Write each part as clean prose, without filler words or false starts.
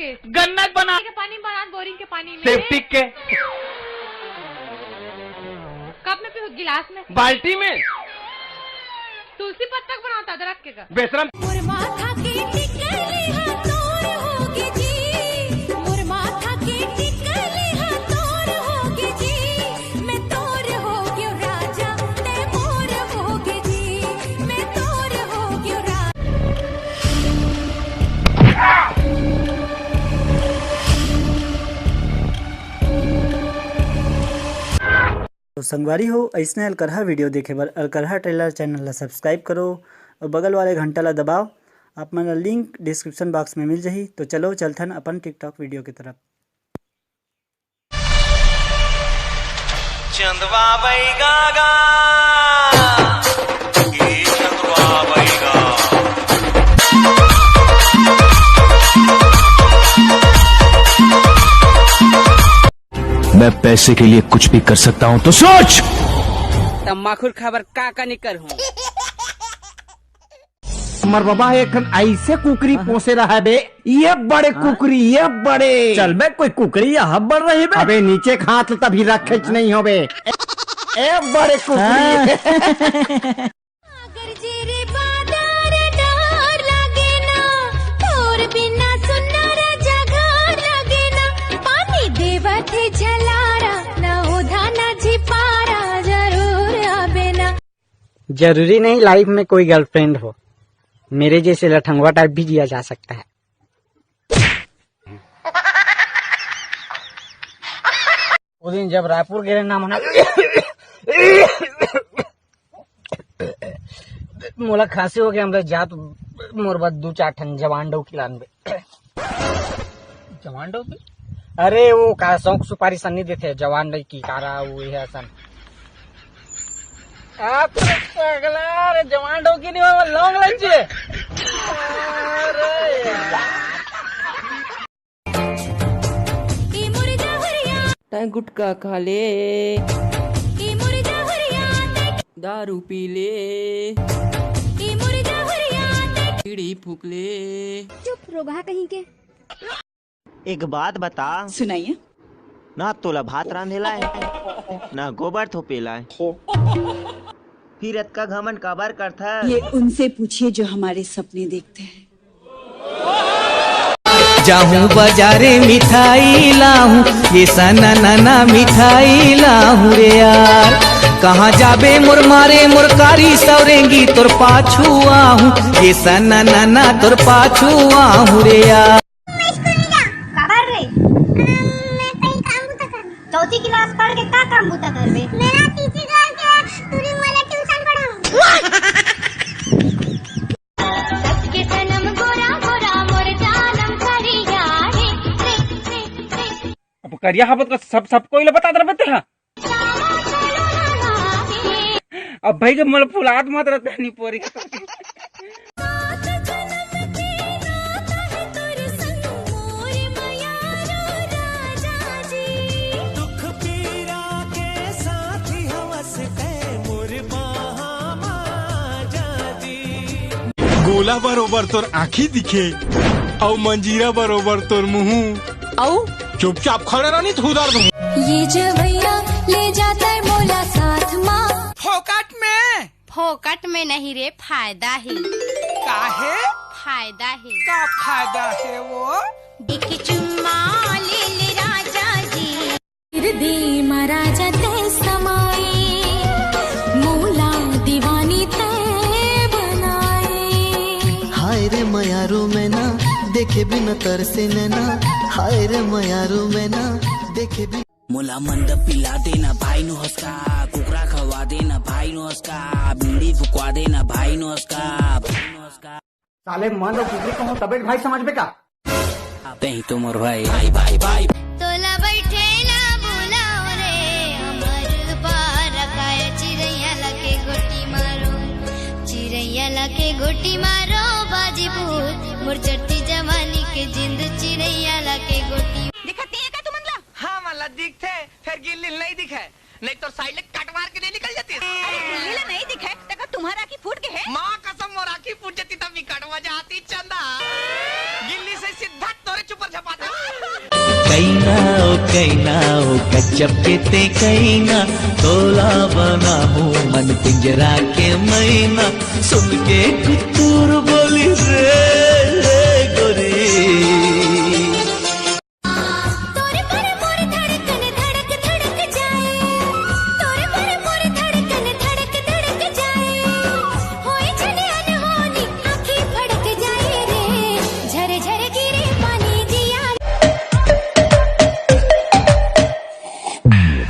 के? गन्ना बना के पानी बना, बोरिंग के पानी में। सेप्टिक के। कप में पियो, गिलास में, बाल्टी में। तुलसी पत्ता बनाता, अदरक के का। बेशरम। तो संगवारी हो ऐसने अलकरहा वीडियो देखे बर अलकरहा ट्रेलर चैनल ला सब्सक्राइब करो और बगल वाले घंटा ला दबाओ। आप मन लिंक डिस्क्रिप्शन बॉक्स में मिल जाही। तो चलो चलथन अपन टिकटॉक वीडियो की तरफ। चंदवा बैगा ये चंदवा बैगा। मैं पैसे के लिए कुछ भी कर सकता हूँ तो सोच। तम्बाखुर खबर का निकर हूँ। मर बाबा एक ऐसे कुकरी पोसे रहा है बे, ये बड़े कुकरी, ये बड़े। चल बे कोई कुकरी यहाँ बढ़ रही बे। अबे नीचे खात तभी रख खींच नहीं हो बे। ए बड़े कुकरी। जरूरी नहीं लाइफ में कोई गर्लफ्रेंड हो, मेरे जैसे लठंगवा टाइप भी जिया जा सकता है। उस दिन जब रायपुर गए ना मना मोला खांसी हो गया, हम जात मोर बाद 2-4 ठन जवान डो खिलान बे। जवान डो? अरे वो का शौक सुपारी सन्नी देते जवान डो की कारा वो है सन। आप अगला रे जवान डो की नहीं लौंग लगे। टाइम गुटका खा ले, दारू पी ले, बीड़ी फूक ले। चुप रोगा कहीं के। एक बात बता। सुनाइए। ना तोला भात रांधेला है ना गोबर थोपेला है, फिर अतका घमंड काबर करता है? ये उनसे पूछिए जो हमारे सपने देखते हैं। जाहूँ बाजारे मिठाई लाहूँ, ये सना नाना मिठाई लाहूँ रे यार। कहाँ जाबे मोर मारे मोर कारी सौरेंगी तोर पाछू आहूँ, ये सना नाना तोर पाछू आहूँ रे यार। चौथी क्लास पढ़ के का काम बूता करबे? मेरा तीसरी क्लास के तूने मला ट्यूशन पढ़ाऊं। सबके सनम गोरा गोरा मोर जानम करिया रे। अब करिया हाबत का सब कोई बता दर बते हां। अब भाई जब मला फुलात मत रहते नहीं पोरी। गोला बरोबर तोर आँखी दिखे और मंजीरा बरोबर तोर मुँह और चुपचाप खड़े रहनी थूदार दूँ। ये जवैया ले जाता है मोला साथ माँ। फोकट में नहीं रे, फायदा ही। काहे? फायदा ही। का फायदा है वो? एक चुम्मा ले ले राजा जी, फिर दे महाराजा ते समाए, मोला दीवानी ते हाय रे मयारू में ना देखे बिना तरसे नैना, हाय रे मयारू में ना देखे बिना। मोला मंड पिला देना भाई नो हस्का, कुकरा खवा देना भाई नो हस्का, बीड़ी फुकवा देना भाई नो हस्का। साले मन और कुकरी को तबे भाई समझ में का? नहीं तो मोर भाई भाई भाई भाई। तोला बैठे ना बुलाओ रे, अमर पार रखाए चिड़ैया लगे गोटी मारो, चिड़ैया लगे गोटी मारो बाजी भूत मोर चट्टी जवानी के जिंद चिड़ैया लगे गोटी। दिखती है क्या तू मंगला? हाँ मला दिखते, फिर गिल्ली नहीं दिखे, नहीं तो साइड कट मार के नहीं निकल जाती। अरे गिल्ली नहीं दिखे तक तुम्हारा की फूट के है? माँ कसम मोरा की फूट जाती तब निकट वजह आती चंदा, गिल्ली से सीधा तोरे चुपर कैना ओ गजब के ते कैना तोला बना हूँ मन पिंजरा के मैना सुन के कुतूर बोली रे गोरी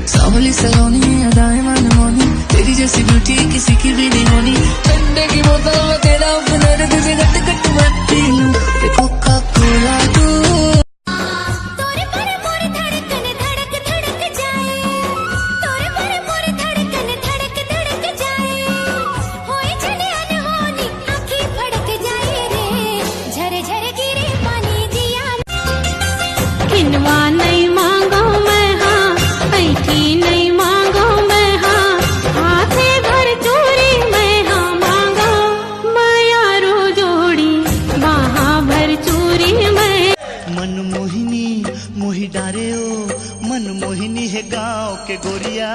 सावली सलोनी अदाएं मनमोनी तेरी जैसी ब्यूटी किसी की भी नहीं होनी ठंडे की बोतल में तेरा अपना तुझे गट गट मत पी लूं ये कोका कोला तू किनवा नहीं मांगो मैं हाँ ऐठी नहीं मांगो मैं हाँ हाथे भर चोरी मैं हाँ मांगो मैं यारो जोड़ी बाहा भर चोरी मैं मन मोहिनी मोहि डारे ओ मन मोहिनी है गाँव के गोरिया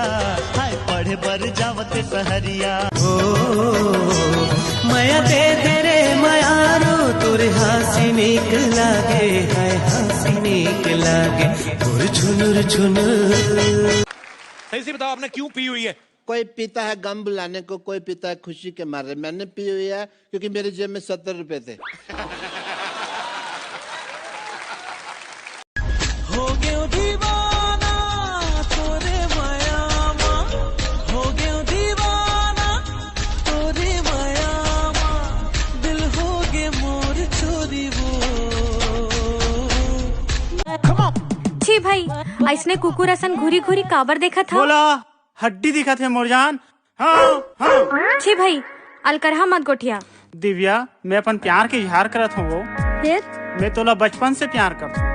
हाय पढ़े बर जावते सहरिया ओ माया दे तेरे मायारो तोरे हंसी निक लागे हाय हंसी निक लागे तोर झुनुर झुनुर। सही से बताओ आपने क्यों पी हुई है? कोई पीता है गम बुलाने को, कोई पीता है खुशी के मारे। मैंने पी हुई है क्योंकि मेरे जेब में 70 रुपए थे। हो गयो दीवाना तोरे मायामा हो गयो दीवाना तोरे मायामा दिल हो गे मोर चोरी वो। छी भाई ऐसने कुकुर असन घुरी घुरी काबर देखा था? बोला हड्डी दिखा थे मोरजान। हाँ हाँ। छी भाई अलकरहा मत गोठिया। दिव्या मैं अपन प्यार के इजहार करत हूँ। वो फिर मैं तोला बचपन से प्यार करता हूँ।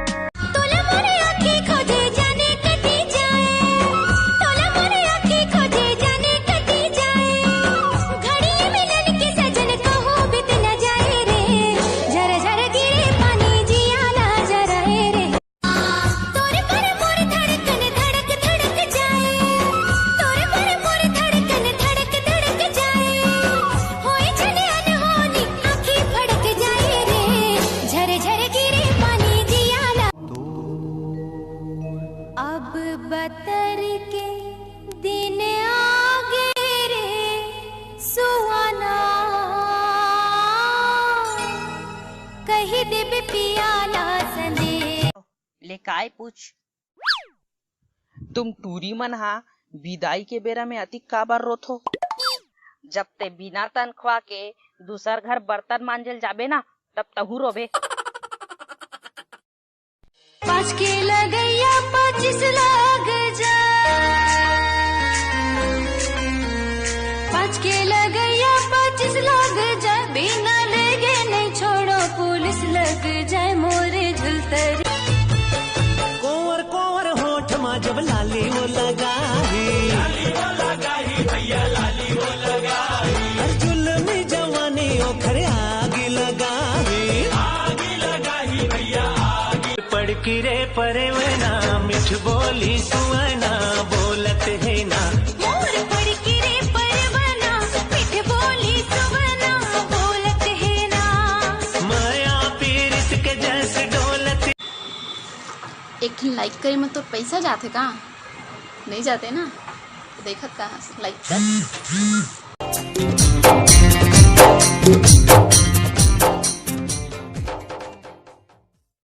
अब बतर के दिन आगे रे सुहाना कही देब पियाला संदे ले काय पूछ तुम टूरी मन हा विदाई के बेरा में अति काबर रोथो? जब ते बिना तनख्वाह के दूसर घर बर्तन मांजल जाबे ना तब तहू रोबे। 5 के लगैया 25 लग जा 5 के लगैया 25 लग जा बिना लेगे नहीं छोड़ो पुलिस लग जाए मोरे झुलतरी। कोवर कोवर होठ मा जब लाली वो लगाही भैया लाली वो लगाही जुल्मी जवानी ओखरे आगी लगाही भैया पड़की रे परे वना मिठ बोली सुवना बोलत है ना मोर पड़की रे परवना मिठ बोली सुवना बोलत है ना माया पीरित के जैसे डोलत। एक लाइक करे में तो पैसा जाते का नहीं जाते ना देखत कहाँ लाइक कर।